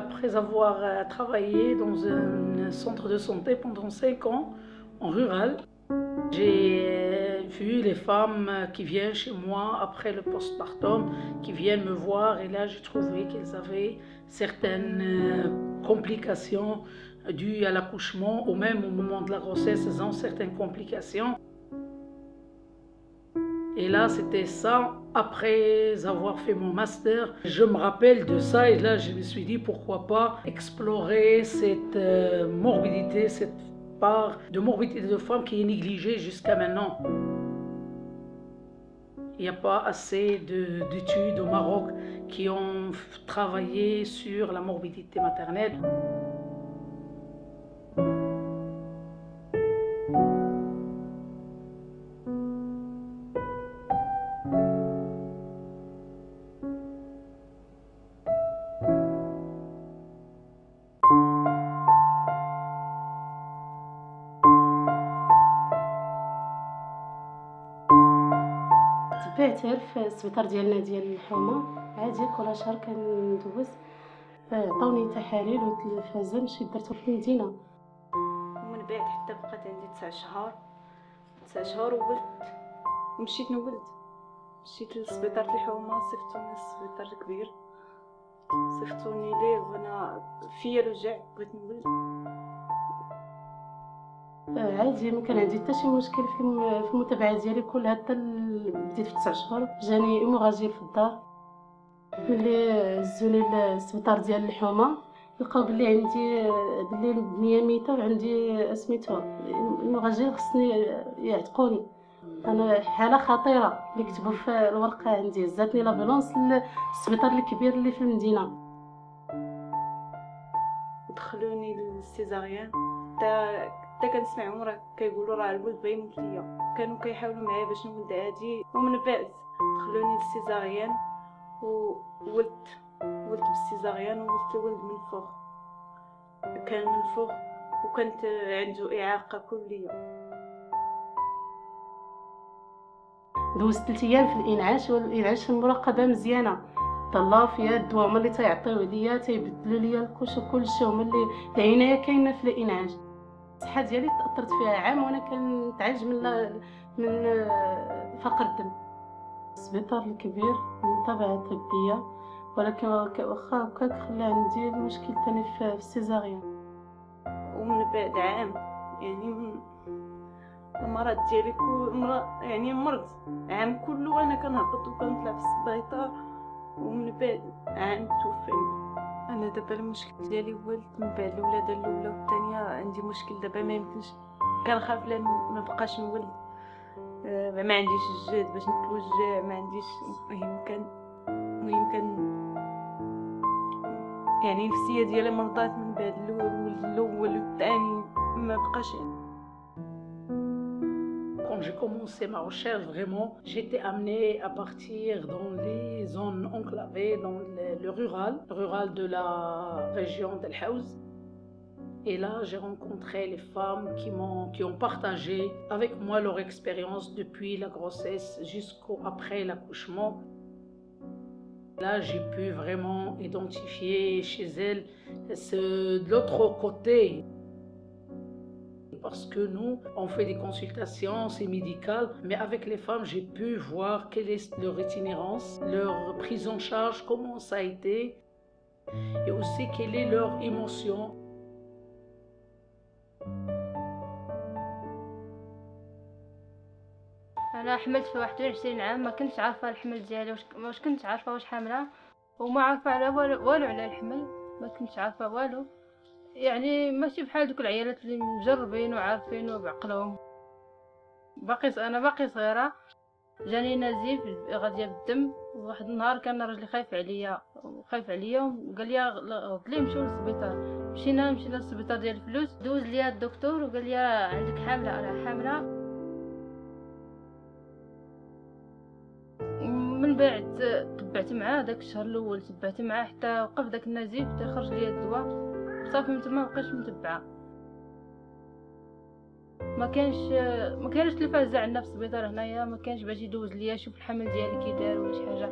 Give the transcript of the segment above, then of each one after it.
Après avoir travaillé dans un centre de santé pendant 5 ans en rural, j'ai vu les femmes qui viennent chez moi après le postpartum, qui viennent me voir, et là j'ai trouvé qu'elles avaient certaines complications dues à l'accouchement, ou même au moment de la grossesse, elles ont certaines complications. Et là, c'était ça, après avoir fait mon master. Je me rappelle de ça et là, je me suis dit, pourquoi pas explorer cette morbidité, cette part de morbidité de femme qui est négligée jusqu'à maintenant. Il n'y a pas assez d'études au Maroc qui ont travaillé sur la morbidité maternelle. تبعت غير في السبيطار ديالنا ديال الحومه عادي كل شهر كندوز عطاوني تحاليل والتلفازه مشيت درتو في المدينه ومن بعد حتى بقات عندي 9 شهور وولدت ومشيت نولد. مشيت للسبيطار الحومه صيفطوني للسبيطار الكبير صيفطوني ليه وانا فيا الوجع بغيت نولد. عادي ما كان عندي حتى شي مشكل في المتابعه ديالي كلها حتى بديت في 9 شهور جاني هيموراجي في الدار. ملي هزوني للسبيطار ديال الحومه لقاو بلي عندي بلي البنيه ميته وعندي سميتو هيموراجي خصني يعتقوني. انا حاله خطيره اللي كتبوا في الورقه عندي هزاتني لافيلونس للسبيطار الكبير اللي في المدينه ودخلوني للسيزاريان. حتى كنسمع عمرك كيقولوا راه الولد بيموت ليا. كانوا كيحاولوا معايا باش نولد عادي ومن بعد دخلوني للسيزاريان وولدت بالسيزاريان وولدت الولد من فوق. كان من فوق وكانت عنده اعاقه كليه. دوزت 3 ايام في الانعاش والانعاش المراقبه مزيانه طلعوا فيها الدواء هما اللي تيعطيوه ليا تيبدلوا ليا كلشي هما اللي العنايه كاينه في الانعاش. الصحه ديالي تاثرت فيها عام وانا كنتعالج من فقر الدم. السبيطار الكبير متابعه طبيه ولكن واخا هكاك خلى عندي المشكل ثاني في السيزاريان. ومن بعد عام يعني المرض ديالي يعني مرض عام كله وانا كنهبط وكنطلع في السبيطار ومن بعد عام توفيت. انا دابا المشكل ديالي ولدت من بعد الولاده الاولى والثانيه عندي مشكل دابا ما يمكنش كنخاف لا ما بقاش نولد. ما عنديش الجهد باش نتوجع ما عنديش المهم كان يعني النفسيه ديالي مرضات من بعد الاول والثاني ما بقاش. Quand j'ai commencé ma recherche, vraiment, j'étais amenée à partir dans les zones enclavées, dans le rural de la région d'El Haouz. Et là, j'ai rencontré les femmes qui ont partagé avec moi leur expérience depuis la grossesse jusqu'après l'accouchement. Là, j'ai pu vraiment identifier chez elles de l'autre côté. Parce que nous, on fait des consultations, c'est médical, mais avec les femmes, j'ai pu voir quelle est leur itinérance, leur prise en charge, comment ça a été, et aussi quelle est leur émotion. انا حملت في 21 عام، ما كنتش عارفه الحمل ديالي، واش كنت عارفه واش حامله، وما عارفه على والو على الحمل، ما كنتش عارفه والو. يعني ماشي بحال دوك العيالات اللي مجربين وعارفين وبعقلهم. انا باقي صغيره، جاني نزيف غاديه بالدم. واحد النهار كان راجلي خايف عليا وقال لي غد لي نمشيو للسبيطار. مشينا للسبيطار ديال الفلوس، دوز ليا الدكتور وقال لي عندك حامله. انا حامله. من بعد تبعت معاه داك الشهر الاول، تبعت معاه حتى وقف داك النزيف حتى خرج ليا الدواء. صافي من تما مابقيتش متبعه. ما كانش تلفاز عندنا في السبيطار هنايا، ما كانش باش يدوز ليا يشوف الحمل ديالي كي دار ولا شي حاجه.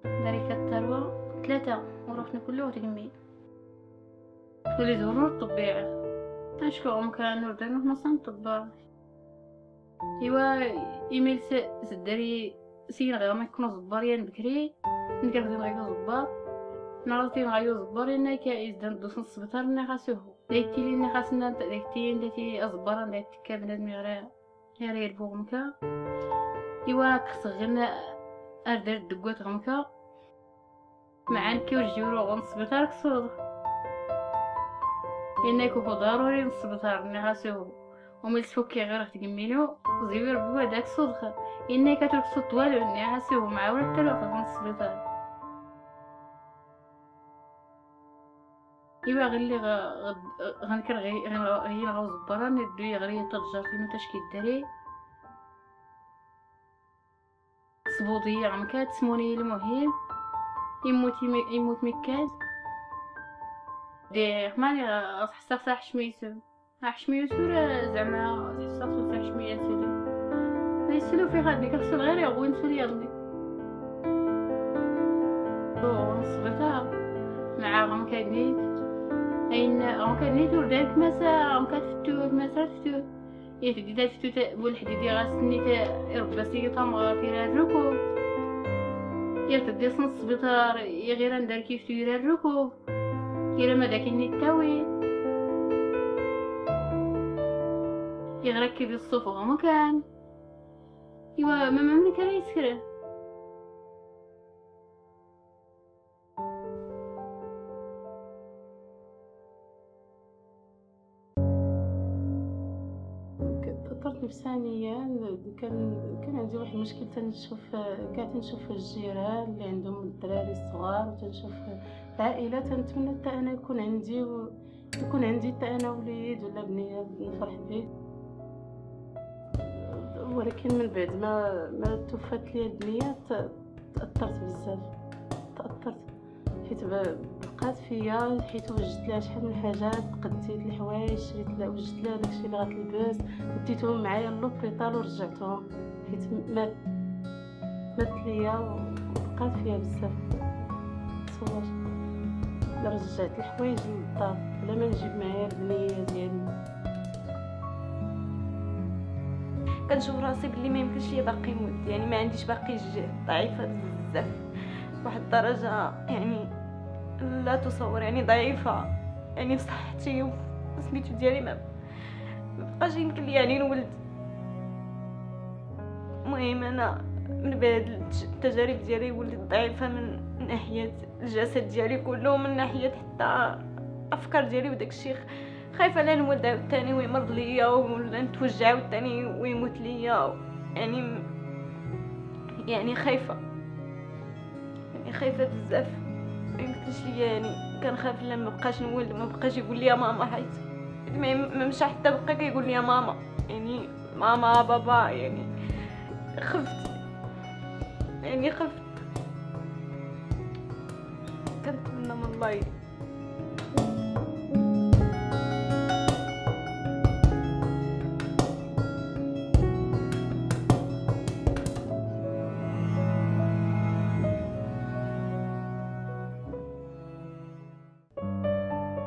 داري كالثروه 3 ورحنا كله وتقمي كل ظهور طبيعي. اشكو كان نردنا مثلا طبا ايوا ايميل سداري سين غير ما يكونوا زباريان بكري نقدر نغيو زبار نعرفتي نغيو زبارين كايز دوس السبيطار نغاسوه دايتي لي نغاسنا دايتي نداتي ازبار دايتي كابناد مغرا غير البوغمكا ايوا كصغنا اردر دقوت غمكا معان كيورجيو غون السبيطار كصود انكو ضروري السبيطار نغاسوه وملتفكي غير تقمينو زيور بوا داك صدخه انك كترك صوت والو نغاسوه مع ولا تلوخ غون السبيطار. ايوا غير اللي غنكر غير غاوز برا ندو يغري تجار في متاش كيداري صبوطيه عمكات سموني المهم يموت مكاز دي ماني حساسه حشميسو زعما حساسه حشميسو ليسلو في غادي كرسل غير يغوين سوري يغني السبيطار مع غمكادنيت اين غمكادنيت ورداك مسا يتدي فتو والحديدي غاسني رباسي طامغا في الركوب يرتدي صن السبيطار غير ندار كيف تيرا الركوب كيرا ما داك النيتاوي يغرك بالصوف غمكان ايوا ما كان يسكره تأثرت نفسانيا. كان عندي واحد المشكل قاعدة نشوف الجيران اللي عندهم الدراري الصغار وتنشوف العائلة. تنتمنى حتى انا يكون عندي حتى انا وليد ولا بنيه نفرح به. ولكن من بعد ما توفات لي البنيه تأثرت بزاف. حيت بقات فيا، حيت وجدت لها شحال من حاجات، قديت الحوايج شريت لها، وجدت لها داكشي اللي غتلبس وديتهم معايا للوبيطال ورجعتهم حيت مات ليا وبقات فيها بزاف تصور. رجعت الحوايج للدار بلا ما نجيب معايا البنيه ديالي. كنشوف راسي بلي ما يمكنش ليا باقي نموت، يعني ما عنديش باقي الجهد، ضعيفه بزاف واحد الدرجه يعني لا تصور، يعني ضعيفه يعني في صحتي وسميتو ديالي ما بقاش يمكن لي يعني نولد. المهم انا من بعد التجارب ديالي وليت ضعيفه من ناحيه الجسد ديالي كله، من ناحيه حتى الافكار ديالي وداكشي. خايفه لا نولد عاوتاني ويمرض ليا ولا نتوجع عاوتاني ويموت ليا، يعني خايفه بزاف. ما يمكنش ليا يعني كنخاف لا مبقاش نولد، ما بقاش يقول لي ماما، حيت ما مشى حتى بقى كيقول لي ماما، يعني ماما بابا، يعني خفت كنتمنى من الله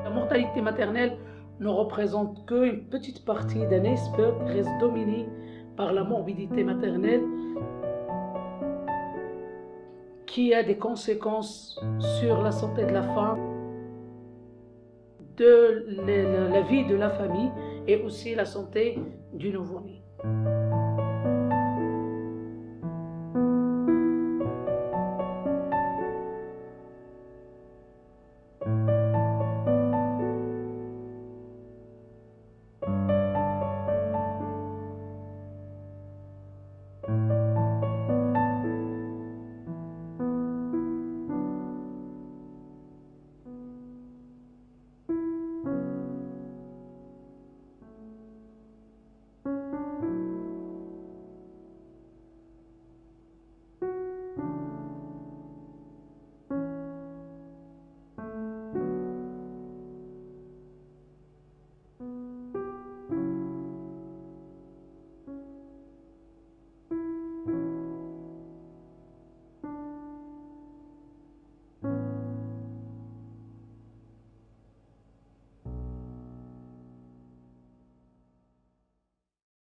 La mortalité maternelle ne représente qu'une petite partie d'un iceberg qui reste dominé par la morbidité maternelle qui a des conséquences sur la santé de la femme, de la vie de la famille et aussi la santé du nouveau-né.